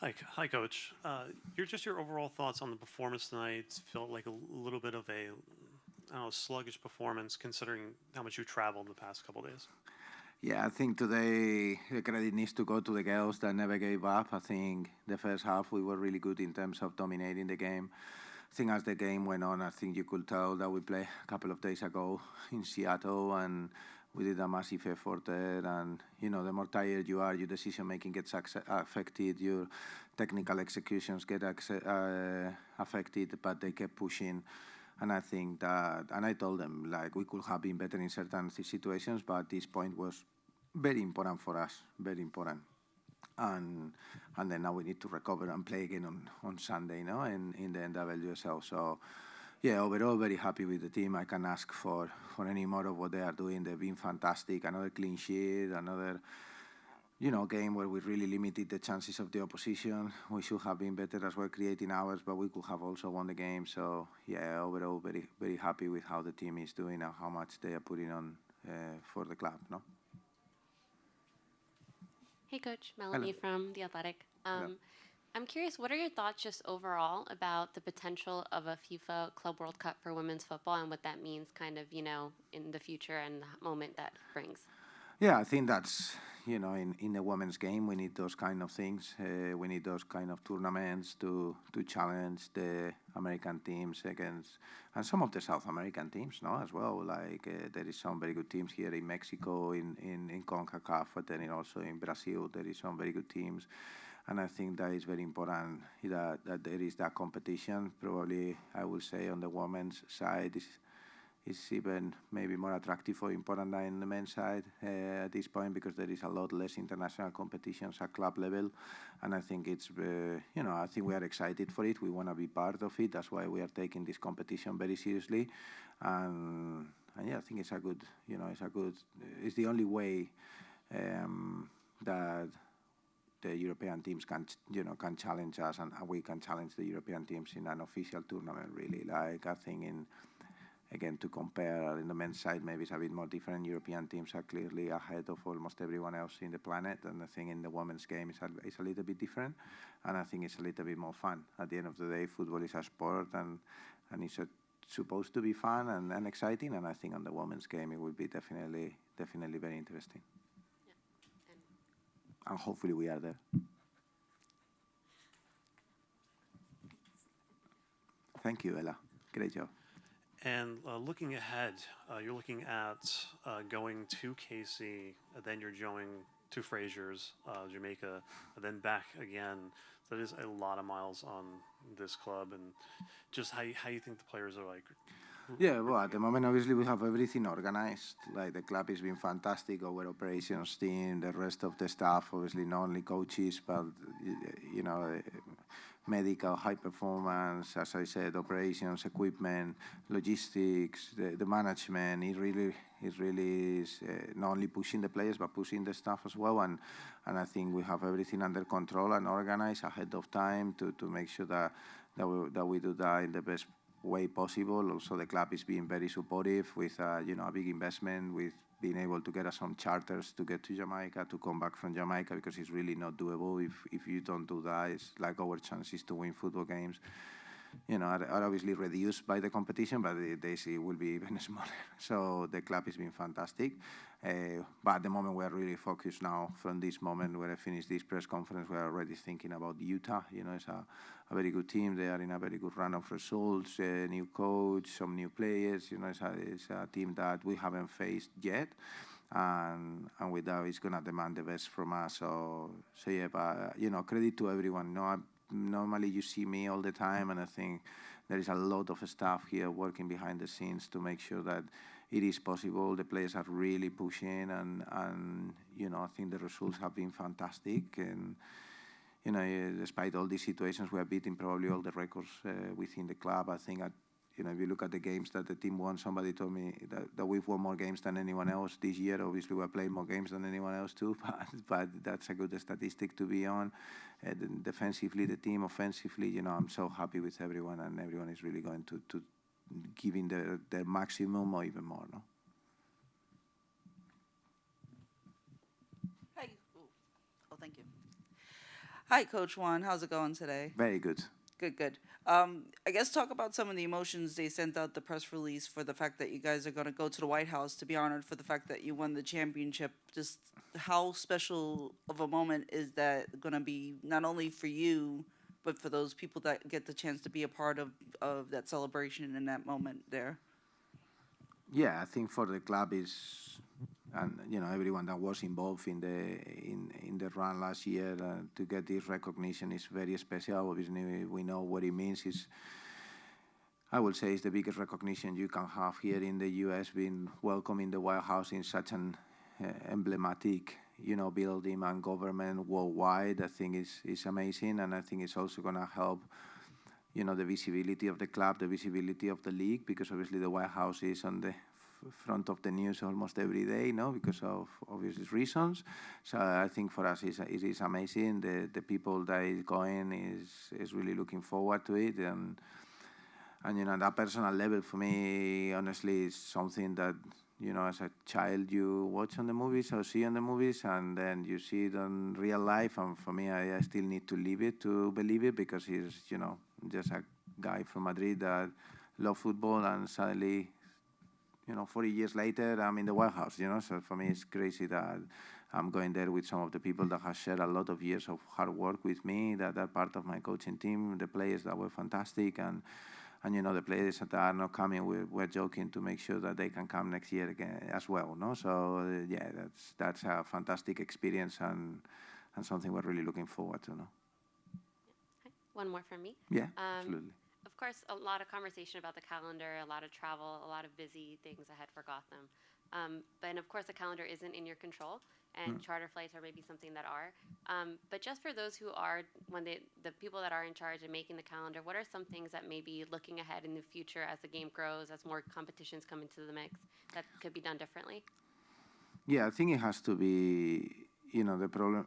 Hi, Coach. Your overall thoughts on the performance tonight felt like a little bit of a, I don't know, sluggish performance considering how much you traveled the past couple days. Yeah, I think today the credit needs to go to the girls that never gave up. I think the first half we were really good in terms of dominating the game. I think as the game went on, I think you could tell that we played a couple of days ago in Seattle and we did a massive effort there. And, you know, the more tired you are, your decision making gets affected, your technical executions get affected, but they kept pushing. And I think that, and I told them, like, we could have been better in certain situations, but this point was very important for us, very important. And then now we need to recover and play again on Sunday, in the NWSL. So, yeah, overall, very happy with the team. I can ask for any more of what they are doing. They've been fantastic. Another clean sheet, another game where we really limited the chances of the opposition. We should have been better as well creating ours, but we could have also won the game. So, yeah, overall, very, very happy with how the team is doing and how much they are putting on for the club, Hey, Coach. Melanie Hello. from The Athletic. Hello. I'm curious, what are your thoughts just overall about the potential of a FIFA Club World Cup for women's football and what that means kind of, in the future and the moment that brings? Yeah, I think that's, in the women's game, we need those kind of things. We need those kind of tournaments to challenge the American teams against, and some of the South American teams, as well. Like, there is some very good teams here in Mexico, in CONCACAF, but then also in Brazil, there is some very good teams. And I think that is very important that there is that competition. Probably, I will say, on the women's side, is even maybe more attractive or important than the men's side at this point because there is a lot less international competitions at club level, and I think it's I think we are excited for it. We want to be part of it. That's why we are taking this competition very seriously, and yeah, I think it's a good it's the only way that the European teams can challenge us and we can challenge the European teams in an official tournament. Really, like I think Again, to compare in the men's side, maybe it's a bit more different. European teams are clearly ahead of almost everyone else in the planet, and I think in the women's game it's a little bit different, and I think it's a little bit more fun. At the end of the day, football is a sport, and it's supposed to be fun and exciting, and I think on the women's game it will be definitely very interesting. Yeah. And hopefully we are there. Thank you, Ella. Great job. And looking ahead, you're looking at going to KC, then you're going to Fraser's, Jamaica, and then back again. That is a lot of miles on this club, and just how you think the players are like. Yeah, well, at the moment, obviously, we have everything organized. Like, the club has been fantastic, our operations team, the rest of the staff, obviously, not only coaches, but, medical, high performance, as I said, operations, equipment, logistics, the management. It really is not only pushing the players, but pushing the staff as well. And I think we have everything under control and organized ahead of time to make sure that we do that in the best way possible. Also, the club is being very supportive with a big investment, with being able to get us some charters to get to Jamaica, to come back from Jamaica, because it's really not doable. If you don't do that, it's like our chances to win football games are obviously reduced by the competition, but they see will be even smaller. So the club has been fantastic. But at the moment, we're really focused now. From this moment where I finish this press conference, we're already thinking about Utah. It's a very good team. They are in a very good run of results, new coach, some new players. It's a team that we haven't faced yet. And with that, it's going to demand the best from us. So yeah, but, credit to everyone. Normally you see me all the time, and I think there is a lot of staff here working behind the scenes to make sure that it is possible. The players are really pushing, and I think the results have been fantastic. And despite all these situations, we are beating probably all the records within the club. I think if you look at the games that the team won, somebody told me that we've won more games than anyone else this year. Obviously, we're playing more games than anyone else too, but that's a good statistic to be on. Defensively, the team, offensively, I'm so happy with everyone, and everyone is really going to giving their maximum or even more. No? Hi. Oh, thank you. Hi, Coach Juan. How's it going today? Very good. Good, good. I guess talk about some of the emotions. They sent out the press release for the fact that you guys are going to go to the White House to be honored for the fact that you won the championship. Just how special of a moment is that going to be, not only for you, but for those people that get the chance to be a part of that celebration in that moment there? Yeah, I think for the club is, and everyone that was involved in the run last year to get this recognition is very special. Obviously, we know what it means. I will say it's the biggest recognition you can have here in the U.S. Being welcome in the White House in such an emblematic, building and government worldwide. I think it's amazing, and I think it's also going to help. The visibility of the club, the visibility of the league, because obviously the White House is on the front of the news almost every day, because of obvious reasons. So I think for us it is amazing. The people that is going is really looking forward to it, and that personal level for me, honestly, is something that as a child you watch on the movies or see on the movies, and then you see it in real life. And for me, I still need to live it to believe it, because he's just a guy from Madrid that loves football, and suddenly 40 years later I'm in the White House. So for me it's crazy that I'm going there with some of the people that have shared a lot of years of hard work with me, that are part of my coaching team, the players that were fantastic, and the players that are not coming, we're joking to make sure that they can come next year again as well. No, so yeah, that's a fantastic experience, and something we're really looking forward to. No. One more from me. Yeah, absolutely. Of course, a lot of conversation about the calendar, a lot of travel, a lot of busy things ahead for Gotham. But of course, the calendar isn't in your control, and charter flights are maybe something that are. But just for those who are, the people that are in charge of making the calendar, what are some things that maybe looking ahead in the future as the game grows, as more competitions come into the mix, that could be done differently? Yeah, I think it has to be, the problem.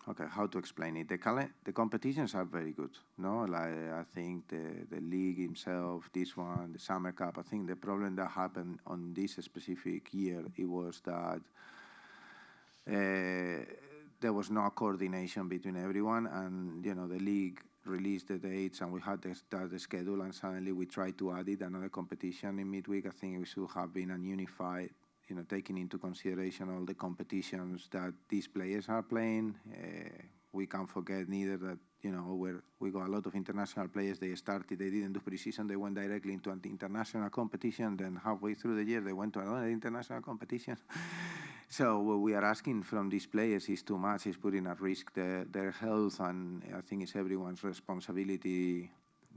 Okay, how to explain it? The competitions are very good. No, like I think the league himself, this one, the Summer Cup. I think the problem that happened on this specific year, it was that there was no coordination between everyone, and the league released the dates, and we had to start the schedule, and suddenly we tried to add it another competition in midweek. I think we should have been a unified, taking into consideration all the competitions that these players are playing. We can't forget neither that, we got a lot of international players. They didn't do preseason, they went directly into an international competition. Then halfway through the year, they went to another international competition. So what we are asking from these players is too much. It's putting at risk their health, and I think it's everyone's responsibility,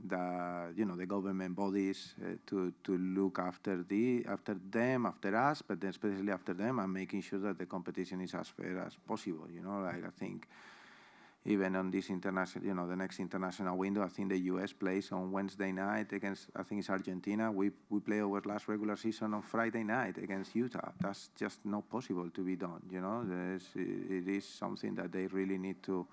the government bodies to look after them, after us, but then especially after them, and making sure that the competition is as fair as possible. Like I think even on this international, the next international window, I think the U.S. plays on Wednesday night against, I think it's Argentina. We play our last regular season on Friday night against Utah. That's just not possible to be done. It is something that they really need to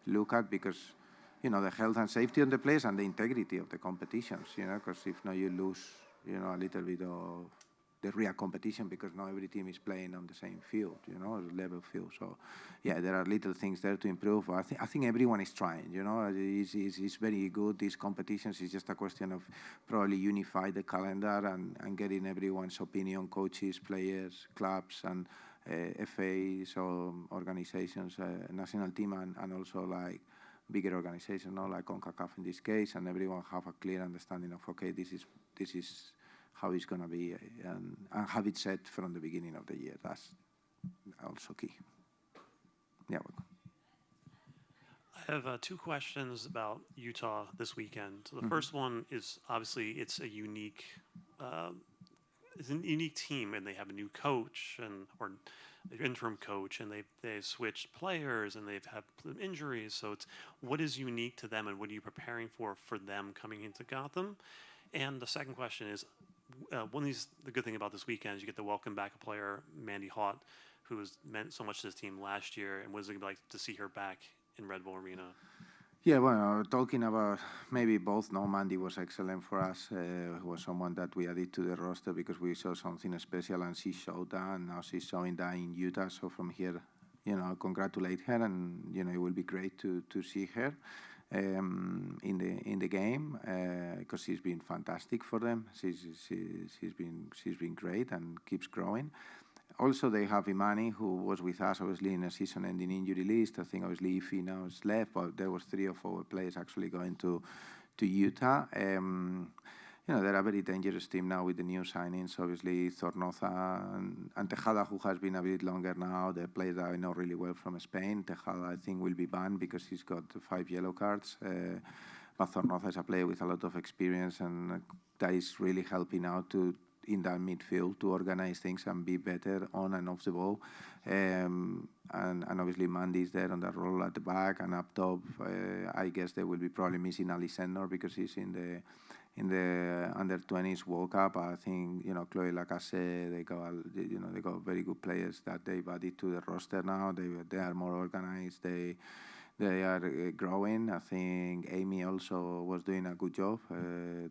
look at, because the health and safety of the players and the integrity of the competitions, because if not, you lose, a little bit of the real competition, because not every team is playing on the same field, level field. So, yeah, there are little things there to improve. I think everyone is trying, it's very good, these competitions. It's just a question of probably unify the calendar and getting everyone's opinion, coaches, players, clubs, and FA, so organizations, national team, and also like bigger organizations, like CONCACAF in this case, and everyone have a clear understanding of, okay, this is how it's going to be, and have it set from the beginning of the year. That's also key. Yeah. I have two questions about Utah this weekend. So the first one is, obviously it's a unique team, and they have a new coach or interim coach, and they've switched players, and they've had injuries. So it's, what is unique to them, and what are you preparing for them coming into Gotham? And the second question is, the good thing about this weekend is you get to welcome back a player, Mandy Haught, who has meant so much to this team last year, and what is it like to see her back in Red Bull Arena? Yeah, well, talking about maybe both, Mandy was excellent for us. Was someone that we added to the roster because we saw something special, and she showed that, and now she's showing that in Utah. So from here, congratulate her, and it will be great to see her in the game because she's been fantastic for them. She's been great and keeps growing. Also, they have Imani, who was with us, obviously, in a season-ending injury list. I think, obviously, Ify now is left, but there was 3 or 4 players actually going to Utah. They're a very dangerous team now with the new signings. Obviously, Zornoza and Tejada, who has been a bit longer now. The players that I know really well from Spain. Tejada, I think, will be banned because he's got 5 yellow cards. But Zornoza is a player with a lot of experience, and that is really helping out in that midfield to organize things and be better on and off the ball. And obviously Mandy is there on that role at the back and up top. I guess they will be probably missing Alessandro because he's in the under-20s World Cup. I think Chloe Lacasse, they got very good players that they've added to the roster now. They are more organized. They are growing. I think Amy also was doing a good job.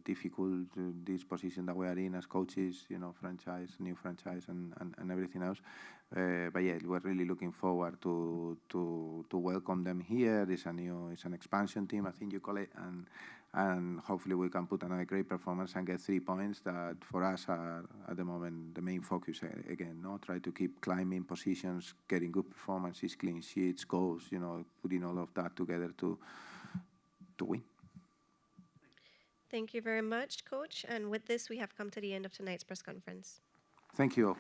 Difficult this position that we are in as coaches, new franchise, and everything else. But yeah, we're really looking forward to welcome them here. It's an expansion team, I think you call it, and hopefully we can put another great performance and get 3 points that for us are at the moment the main focus again. Try to keep climbing positions, getting good performances, clean sheets, goals. Putting all of that together to win. Thank you very much, Coach. And with this, we have come to the end of tonight's press conference. Thank you all.